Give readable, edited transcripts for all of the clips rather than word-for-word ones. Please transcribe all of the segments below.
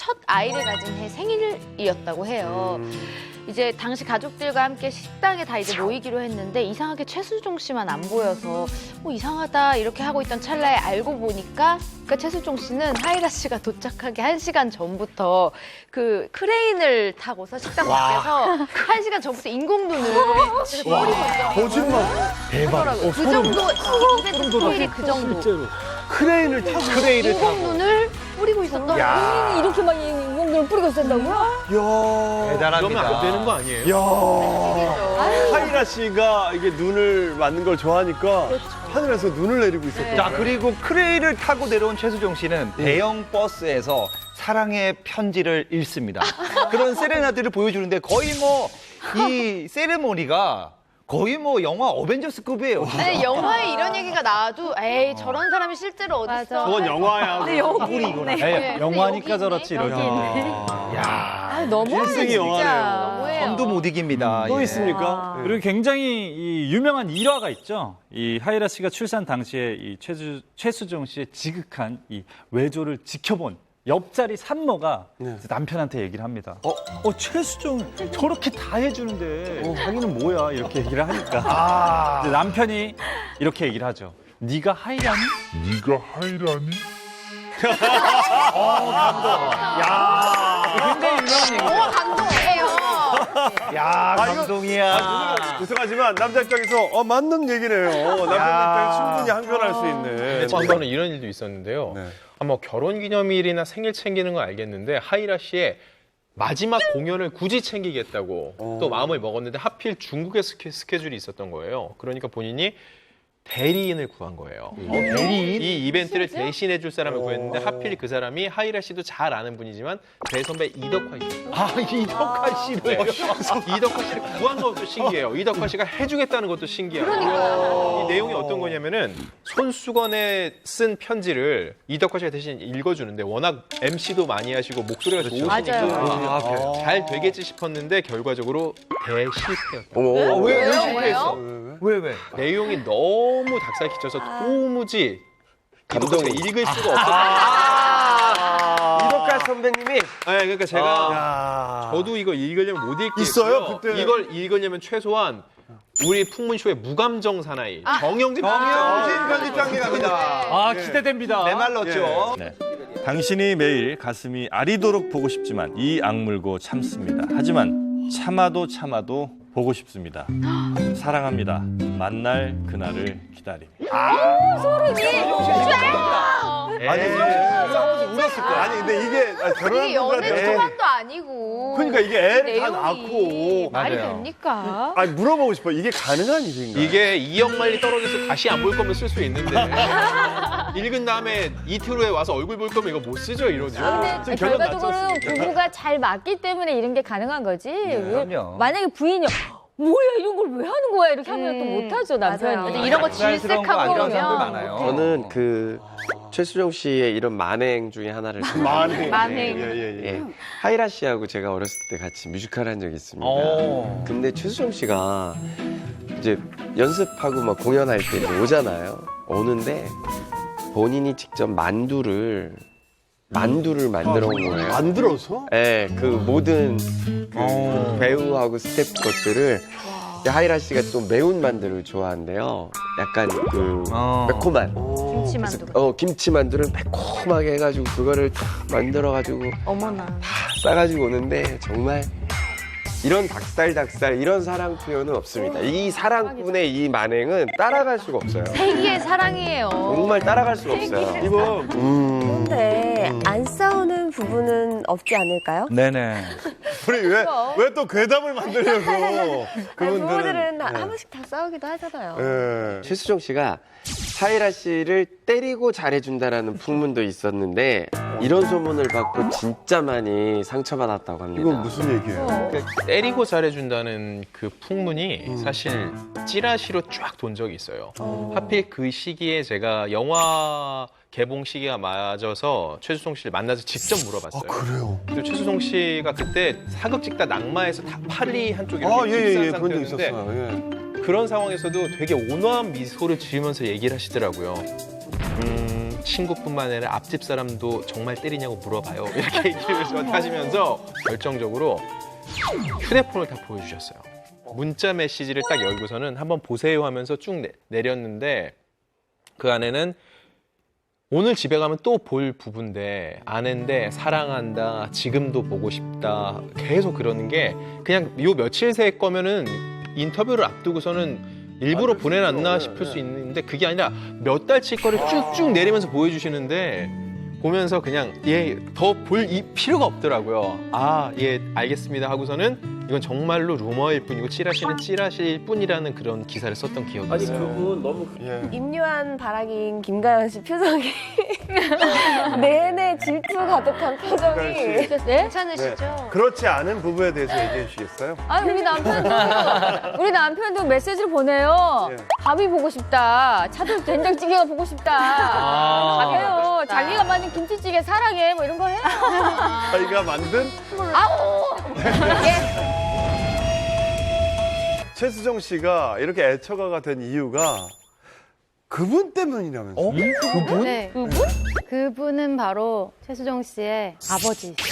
첫 아이를 가진 해 생일이었다고 해요. 이제 당시 가족들과 함께 식당에 다 이제 모이기로 했는데 이상하게 최수종 씨만 안 보여서 이상하다 이렇게 하고 있던 찰나에 알고 보니까 그러니까 최수종 씨는 하이라 씨가 도착하기 1시간 전부터 그 크레인을 타고서 식당 밖에서 1시간 전부터 인공눈을 뿌리고 있더라고요. 거짓말. 대박. 그 정도 이벤트 스케일이 그 정도. 실제로. 크레인을 타고. 인공눈을 뿌리고 있었던 본인이 이렇게 막 인공눈을 뿌리고 있었다고요? 야. 대단합니다. 그러면 안 되는 거 아니에요? 야. 하이라 씨가 이게 눈을 맞는 걸 좋아하니까 하늘에서 눈을 내리고 있었던 자, 그리고 크레인을 타고 내려온 최수종 씨는 대형 버스에서 사랑의 편지를 읽습니다. 그런 세레나데를 보여주는데 거의 이 세레모니가 거의 영화 어벤져스급이에요. 근데 영화에 이런 얘기가 나와도 에이 저런 사람이 실제로 어딨어. 그건 영화야. 네, 영화니까 여기 저렇지 있네. 이러지. 야, 너무하네, 필승이 진짜. 영화네요. 너무해요. 선도 못 이깁니다. 또 예. 있습니까? 그리고 굉장히 이 유명한 일화가 있죠. 이 하이라 씨가 출산 당시에 이 최수종 씨의 지극한 이 외조를 지켜본 옆자리 산모가 남편한테 얘기를 합니다. 최수종 저렇게 다 해주는데 자기는 뭐야 이렇게 얘기를 하니까 이제 남편이 이렇게 얘기를 하죠. 네가 하이라니? 네가 하이라니? 굉장히 유명한 얘기죠. 감동이에요. 야, 감동이야. 죄송하지만 남자 입장에서 맞는 얘기네요. 남자 입장에 충분히 항변할 수 있네. 참고로 이런 일도 있었는데요. 네. 뭐 결혼기념일이나 생일 챙기는 건 알겠는데 하이라 씨의 마지막 공연을 굳이 챙기겠다고 또 마음을 먹었는데 하필 중국에 스케줄이 있었던 거예요. 그러니까 본인이 대리인을 구한 거예요. 대리인? 이 이벤트를 대신해 줄 사람을 구했는데 하필 그 사람이 하이라 씨도 잘 아는 분이지만 대선배 이덕화 씨였어요. 이덕화 씨를. 이덕화 씨를 구한 것도 신기해요. 이덕화 씨가 해주겠다는 것도 신기해요. 이 내용이 어떤 거냐면은 손수건에 쓴 편지를 이덕화 씨가 대신 읽어주는데 워낙 MC도 많이 하시고 목소리가 좋으시니까 잘 되겠지 싶었는데 결과적으로 대실패였다. 왜 실패했어? 왜? 내용이 너무 닭살 끼쳐서 도무지 감동이 읽을 수가 없었어요. 이덕화 선배님이 네, 그러니까 제가 저도 이거 읽으려면 못 읽겠고요. 있어요, 그때? 이걸 읽으려면 최소한 우리 풍문쇼의 무감정 사나이 정영진 편집장님 갑니다. 기대됩니다. 내 말 넣었죠. 네. 당신이 매일 가슴이 아리도록 보고 싶지만 이 악물고 참습니다. 하지만 참아도 보고 싶습니다. 사랑합니다. 만날 그날을 기다립니다. 아니 하면서 울었을 거야. 아니 근데 이게 결혼한 이게 연애 분들한테 초반도 아니고. 그러니까 이게 애를 다 내용이 낳고 말이 맞아요. 됩니까? 아니 물어보고 싶어. 이게 가능한 일인가? 이게 2억 마일이 떨어져서 다시 안 볼 거면 쓸 수 있는데 읽은 다음에 이틀 후에 와서 얼굴 볼 거면 이거 못 쓰죠 이러죠. 근데 결론 결과적으로 부부가 잘 맞기 때문에 이런 게 가능한 거지. 그럼요. 만약에 부인이 뭐야 이런 걸 왜 하는 거야 이렇게 하면 또 못하죠 남편이. 맞아요. 이런 거 쌀스러운 거 안 질색하고 좋아하는 사람들 그러면 많아요. 저는 그 최수종 씨의 이런 만행 중에 하나를 좀 만행. 예. 하이라 씨하고 제가 어렸을 때 같이 뮤지컬 한 적이 있습니다. 근데 최수종 씨가 이제 연습하고 막 공연할 때 이제 오잖아요. 오는데 본인이 직접 만두를 만들어 온 거예요. 만들어서? 네, 그 모든 그 배우하고 스태프 것들을 하이라 씨가 또 매운 만두를 좋아한대요. 약간 그 매콤한. 김치만두. 김치만두를 매콤하게 해가지고 그거를 딱 만들어가지고 어머나. 다 싸가지고 오는데 정말 이런 닭살 이런 사랑 표현은 없습니다. 이 사랑꾼의 이 만행은 따라갈 수가 없어요. 세기의 사랑이에요. 정말 따라갈 수가 없어요. 이거 근데 안 싸우는 부분은 없지 않을까요? 네네. 우리 왜 또 괴담을 만들려고 부부들은 한 번씩 다 싸우기도 하잖아요. 예. 최수종 씨가 하이라 씨를 때리고 잘해준다라는 풍문도 있었는데 이런 소문을 받고 진짜 많이 상처받았다고 합니다. 이건 무슨 얘기예요? 그러니까 때리고 잘해준다는 그 풍문이 사실 찌라시로 쫙 돈 적이 있어요. 하필 그 시기에 제가 영화 개봉 시기가 맞아서 최수종 씨를 만나서 직접 물어봤어요. 그래요? 그리고 최수종 씨가 그때 사극 찍다 낙마해서 다 팔이 한쪽이 예, 직사한 그런 적 상태였는데 있었어요. 예. 그런 상황에서도 되게 온화한 미소를 지으면서 얘기를 하시더라고요. 친구뿐만 아니라 앞집 사람도 정말 때리냐고 물어봐요. 이렇게 얘기를 저한테 하시면서 결정적으로 휴대폰을 다 보여주셨어요. 문자 메시지를 딱 열고서는 한번 보세요 하면서 쭉 내렸는데 그 안에는 오늘 집에 가면 또 볼 부부인데 아내인데 사랑한다, 지금도 보고 싶다 계속 그러는 게 그냥 요 며칠 새 거면은 인터뷰를 앞두고서는 일부러 보내놨나 싶을 수 있는데 그게 아니라 몇 달치 거를 쭉쭉 내리면서 보여주시는데 보면서 그냥 더 볼 필요가 없더라고요. 아, 예, 알겠습니다 하고서는 이건 정말로 루머일 뿐이고 찌라시는 찌라시일 뿐이라는 그런 기사를 썼던 기억이 있어요. 그분 너무 임요한 바라긴 김가연 씨 표정이 내내 질투 가득한 표정이. 그렇지. 네? 괜찮으시죠? 그렇지 않은 부부에 대해서 얘기해 주시겠어요? 아니 우리 남편도 메시지를 보내요. 예. 밥이 보고 싶다. 차돌 된장찌개가 보고 싶다. 밥해요. 자기가 만든 김치찌개 사랑해. 뭐 이런 거 해요. 자기가 만든 아우. 최수정 씨가 이렇게 애처가가 된 이유가 그분 때문이라면서요? 네. 그분은 바로 최수정 씨의 아버지시죠.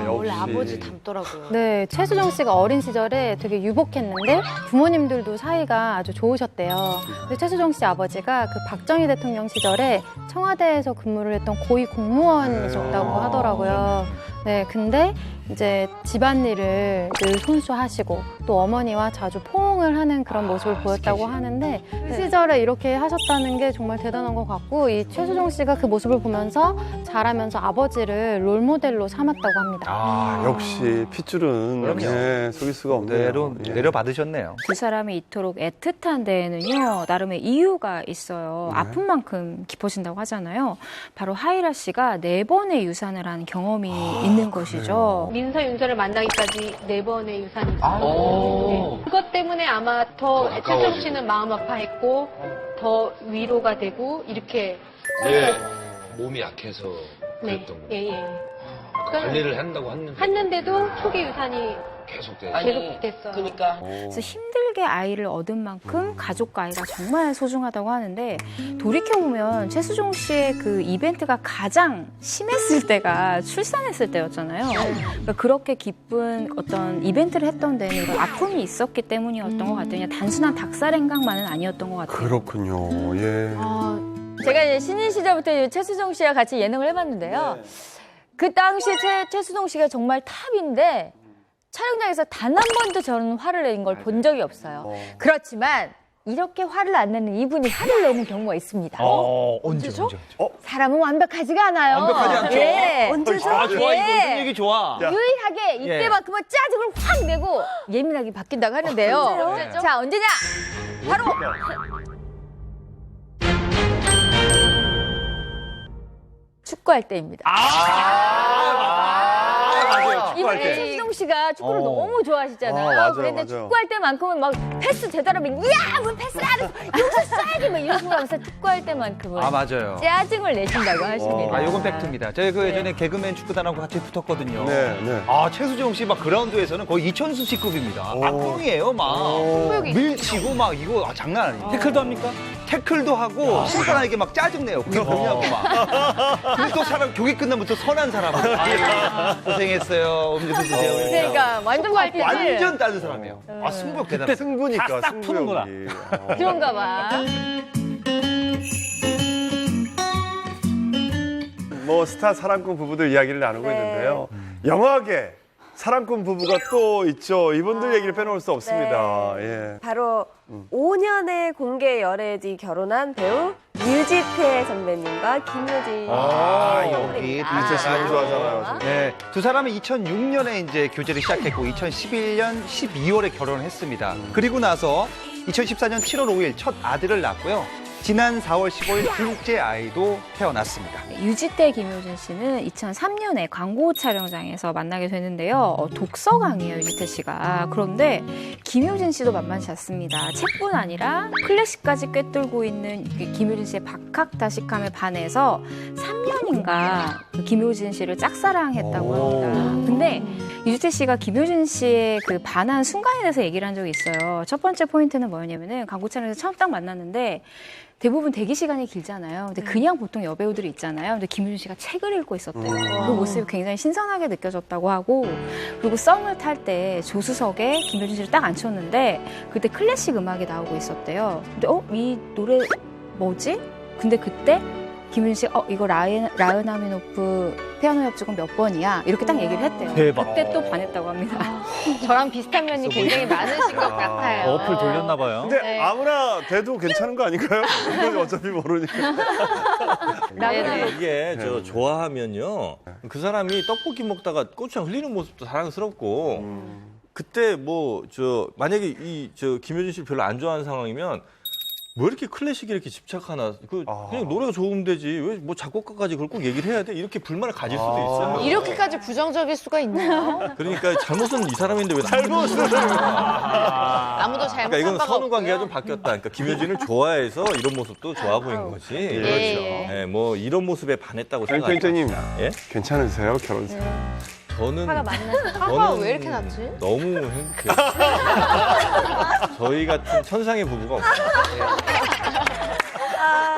원래 역시. 아버지 닮더라고요. 네, 최수정 씨가 어린 시절에 되게 유복했는데 부모님들도 사이가 아주 좋으셨대요. 근데 최수정 씨 아버지가 그 박정희 대통령 시절에 청와대에서 근무를 했던 고위 공무원이셨다고 하더라고요. 네, 근데 이제 집안일을 늘 손수하시고 또 어머니와 자주 포옹을 하는 그런 모습을 보였다고 하는데 그 시절에 이렇게 하셨다는 게 정말 대단한 것 같고 이 최수정 씨가 그 모습을 보면서 자라면서 아버지를 롤모델로 삼았다고 합니다. 아, 역시 핏줄은 그럼요. 속일 수가 없네요. 내려받으셨네요. 두 사람이 이토록 애틋한 데에는요, 나름의 이유가 있어요. 네. 아픈 만큼 깊어진다고 하잖아요. 바로 하이라 씨가 4번의 유산을 한 경험이 있는 것이죠. 민서 윤서를 만나기까지 4번의 유산이 있어요. 네. 그것 때문에 아마 더 최수정 씨는 마음 아파했고 더 위로가 되고 이렇게 몸이 약해서 네. 그랬던 거예요. 예. 관리를 한다고 했는데도 초기 유산이 계속돼요. 계속됐어요. 그래서 힘들게 아이를 얻은 만큼 가족과 아이가 정말 소중하다고 하는데 돌이켜보면 최수종 씨의 그 이벤트가 가장 심했을 때가 출산했을 때였잖아요. 그러니까 그렇게 기쁜 어떤 이벤트를 했던 데는 이런 아픔이 있었기 때문이었던 것 같아요. 그냥 단순한 닭살행각만은 아니었던 것 같아요. 그렇군요. 예. 제가 이제 신인 시절부터 최수정 씨와 같이 예능을 해봤는데요. 그 당시 최수정 씨가 정말 탑인데 촬영장에서 단 한 번도 저는 화를 낸 걸 본 적이 없어요. 그렇지만 이렇게 화를 안 내는 이분이 화를 내는 경우가 있습니다. 언제죠? 사람은 완벽하지가 않아요. 완벽하지 않죠? 예. 언제죠? 아, 좋아. 예. 이거 얘기 좋아. 유일하게 이때만큼은 짜증을 확 내고 예민하게 바뀐다고 하는데요. 언제죠? 자, 언제냐? 바로 축구할 때입니다. 맞아요. 축구할 이번에 때. 최수정 씨가 축구를 너무 좋아하시잖아요. 맞아요, 그런데 맞아요. 축구할 때만큼은 막 패스 제대로 하면 야, 뭐 패스를 안 했어. 여기서 쏴야지 막 이런 식으로 하면서 축구할 때만큼은 맞아요. 짜증을 내신다고 하십니다. 이건 팩트입니다. 제가 그 예전에 개그맨 축구단하고 같이 붙었거든요. 네, 네. 최수정 씨 막 그라운드에서는 거의 이천수 씨급입니다. 악동이에요, 막. 밀치고 막 이거 장난 아니에요. 태클도 합니까? 태클도 하고 심판에게 막 짜증내요. 그게 뭐냐고 막. 근데 또 사람 경기 끝나면 또 선한 사람은 고생했어요. 음료수 드세요. 그러니까 완전 발피지. 완전 다른 사람이에요. 승부욕 대단. 승부니까 싹 푸는구나. 승부욕이. 그런가 봐. 뭐 스타 사랑꾼 부부들 이야기를 나누고 있는데요. 영화계 사랑꾼 부부가 또 있죠. 이분들 얘기를 빼놓을 수 없습니다. 예. 바로 5년의 공개 열애 뒤 결혼한 배우 류지태 선배님과 김효진 여기 류지태 씨 너무 좋아하잖아요. 네, 두 사람은 2006년에 이제 교제를 시작했고 2011년 12월에 결혼을 했습니다. 그리고 나서 2014년 7월 5일 첫 아들을 낳았고요. 지난 4월 15일 둘째 아이도 태어났습니다. 유지태 김효진 씨는 2003년에 광고 촬영장에서 만나게 되는데요. 독서광이에요, 유지태 씨가. 그런데 김효진 씨도 만만치 않습니다. 책뿐 아니라 클래식까지 꿰뚫고 있는 김효진 씨의 박학다식함에 반해서 3년인가 김효진 씨를 짝사랑했다고 합니다. 근데 유지태 씨가 김효진 씨의 그 반한 순간에 대해서 얘기를 한 적이 있어요. 첫 번째 포인트는 뭐였냐면은 광고 촬영에서 처음 딱 만났는데 대부분 대기 시간이 길잖아요. 근데 그냥 보통 여배우들이 있잖아요. 근데 김효준 씨가 책을 읽고 있었대요. 그 모습이 굉장히 신선하게 느껴졌다고 하고, 그리고 썸을 탈 때 조수석에 김효준 씨를 딱 앉혔는데 그때 클래식 음악이 나오고 있었대요. 근데 이 노래 뭐지? 근데 그때 김효준 씨가 이거 라흐마니노프 피아노 협주곡 몇 번이야? 이렇게 딱 얘기를 했대요. 대박. 그때 또 반했다고 합니다. 저랑 비슷한 면이 굉장히 많으신 것 같아요. 어플 돌렸나 봐요. 근데 네. 아무나 돼도 괜찮은 거 아닌가요? 이건 어차피 모르니까. 네네. 이게 저 좋아하면요. 그 사람이 떡볶이 먹다가 고추장 흘리는 모습도 사랑스럽고 그때 뭐 저 만약에 저 김효준 씨를 별로 안 좋아하는 상황이면 왜 이렇게 클래식에 이렇게 집착하나? 그냥 노래가 좋으면 되지. 왜 뭐 작곡가까지 그걸 꼭 얘기를 해야 돼? 이렇게 불만을 가질 수도 있어요. 이렇게까지 부정적일 수가 있나요? 그러니까 잘못은 이 사람인데 왜 잘못은 아무도 잘못한 그러니까 이건 바가 선후 관계가 없고요. 좀 바뀌었다. 그러니까 김효진을 좋아해서 이런 모습도 좋아 보인 거지. 예. 네, 뭐 이런 모습에 반했다고 앵커님 생각합니다. 예? 괜찮으세요 결혼 생활? 저는 화가 왜 이렇게 났지? 너무 행복해요. 저희 같은 천상의 부부가 없어요.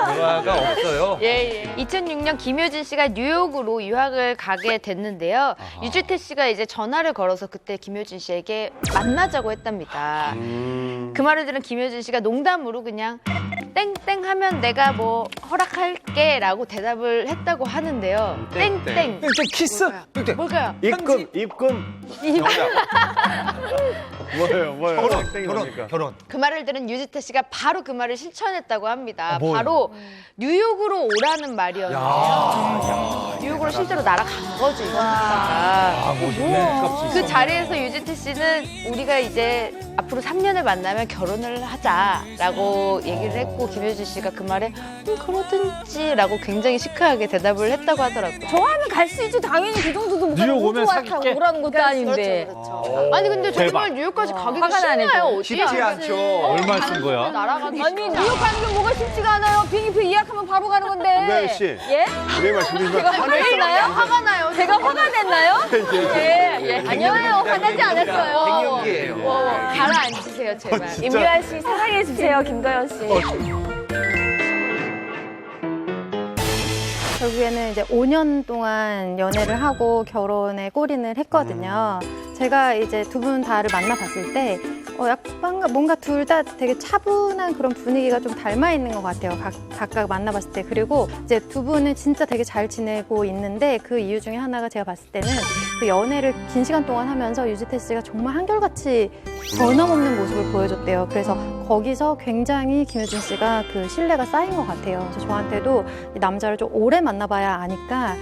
대화가 없어요. 예. 2006년 김효진 씨가 뉴욕으로 유학을 가게 됐는데요. 유지태 씨가 이제 전화를 걸어서 그때 김효진 씨에게 만나자고 했답니다. 그 말을 들은 김효진 씨가 농담으로 그냥 땡땡 하면 내가 뭐 허락할게라고 대답을 했다고 하는데요. 땡땡. 땡땡 키스. 뭘까요? 입금. 뭐예요? 땡땡이 뭡니까? 결혼. 그 말을 들은 유지태 씨가 바로 그 말을 실천했다고 합니다. 뭐예요? 바로 뉴욕으로 오라는 말이었는데요. 뉴욕으로 실제로 날아간 거죠. 그 자리에서 유지태 씨는 우리가 이제 앞으로 3년을 만나면 결혼을 하자라고 얘기를 했고 김효진 씨가 그 말에 그러든지라고 굉장히 시크하게 대답을 했다고 하더라고요. 좋아하면 갈 수 있지. 당연히 그 정도도 뭐 뉴욕 오면 타고 사귈게. 오라는 것도 아닌데. 그렇죠. 아니 근데 정말 뉴욕까지 가기가 화가 나네, 쉽나요? 또. 어디 쉽지 않죠. 얼마 쓴 거야? 날아가기 아니 뉴욕 가는 게 뭐가 쉽지가 않아요. 비행기표 예약하면 바로 가는 건데. 김가연 씨. 예? 우리 말씀드리면 제가 화났나요? 화가 나요. 제가 화가 됐나요? 예. 아니요, 화나지 않았어요. 갱년기예요. 가라앉히세요 제발. 임유한 씨 사랑해 주세요, 김가연 씨. 결국에는 이제 5년 동안 연애를 하고 결혼에 골인을 했거든요. 제가 이제 두 분 다를 만나봤을 때 약간 뭔가 둘 다 되게 차분한 그런 분위기가 좀 닮아 있는 것 같아요. 각각 만나봤을 때. 그리고 이제 두 분은 진짜 되게 잘 지내고 있는데 그 이유 중에 하나가 제가 봤을 때는 그 연애를 긴 시간 동안 하면서 유지태 씨가 정말 한결같이 변함없는 모습을 보여줬대요. 그래서 거기서 굉장히 김효진 씨가 그 신뢰가 쌓인 것 같아요. 그래서 저한테도 이 남자를 좀 오래 만나봐야 아니까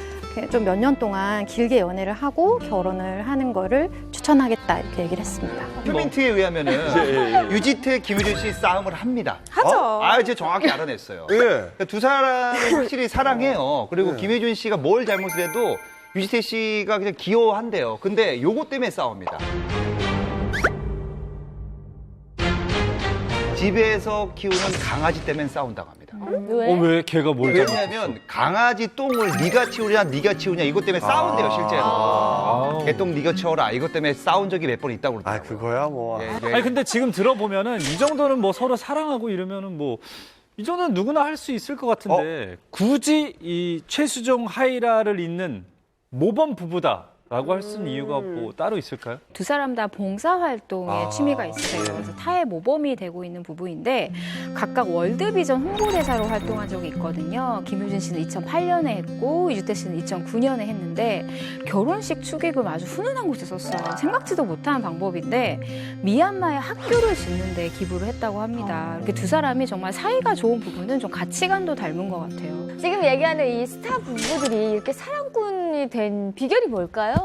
좀 몇 년 동안 길게 연애를 하고 결혼을 하는 거를 추천하겠다 이렇게 얘기를 했습니다. 휴민트에 의하면은 유지태, 김효준 씨 싸움을 합니다. 하죠. 이제 정확히 알아냈어요. 예. 그러니까 두 사람이 확실히 사랑해요. 그리고 김효준 씨가 뭘 잘못을 해도 유지태 씨가 그냥 귀여워한대요. 근데 요거 때문에 싸웁니다. 집에서 키우는 강아지 때문에 싸운다고 합니다. 왜 걔가 뭘 왜냐하면 강아지 똥을 네가 치우냐 네가 치우냐 이것 때문에 싸운대요 실제로. 개똥 네가 치워라 이것 때문에 싸운 적이 몇 번 있다고 그러더라고요. 그거야 뭐. 아니 근데 지금 들어보면은 이 정도는 뭐 서로 사랑하고 이러면은 뭐 이 정도는 누구나 할 수 있을 것 같은데 굳이 이 최수종 하이라를 잇는 모범 부부다라고 할 수 있는 이유가 뭐 따로 있을까요? 두 사람 다 봉사활동에 취미가 있으세요. 그래서 타의 모범이 되고 있는 부부인데 각각 월드비전 홍보대사로 활동한 적이 있거든요. 김효진 씨는 2008년에 했고 유지태 씨는 2009년에 했는데 결혼식 축의금 아주 훈훈한 곳에 썼어요. 생각지도 못한 방법인데 미얀마에 학교를 짓는 데 기부를 했다고 합니다. 이렇게 두 사람이 정말 사이가 좋은 부분은 좀 가치관도 닮은 것 같아요. 지금 얘기하는 이 스타 부부들이 이렇게 사랑꾼이 된 비결이 뭘까요?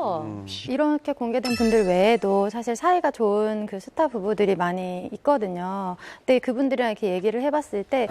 이렇게 공개된 분들 외에도 사실 사이가 좋은 그 스타 부부들이 많이 있거든요. 근데 그분들이랑 이렇게 얘기를 해봤을 때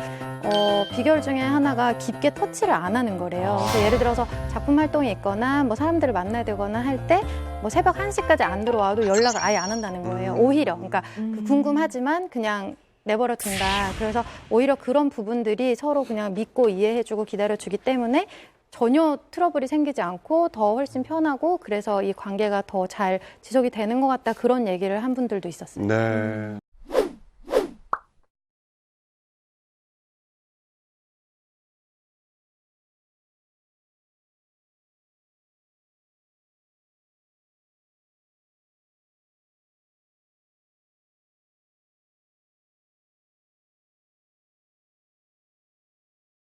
비결 중에 하나가 깊게 터치를 안 하는 거래요. 그래서 예를 들어서 작품 활동이 있거나 뭐 사람들을 만나야 되거나 할 때 뭐 새벽 1시까지 안 들어와도 연락을 아예 안 한다는 거예요. 오히려. 그러니까 궁금하지만 그냥 내버려 둔다. 그래서 오히려 그런 부분들이 서로 그냥 믿고 이해해주고 기다려주기 때문에 전혀 트러블이 생기지 않고 더 훨씬 편하고 그래서 이 관계가 더 잘 지속이 되는 것 같다. 그런 얘기를 한 분들도 있었어요. 네.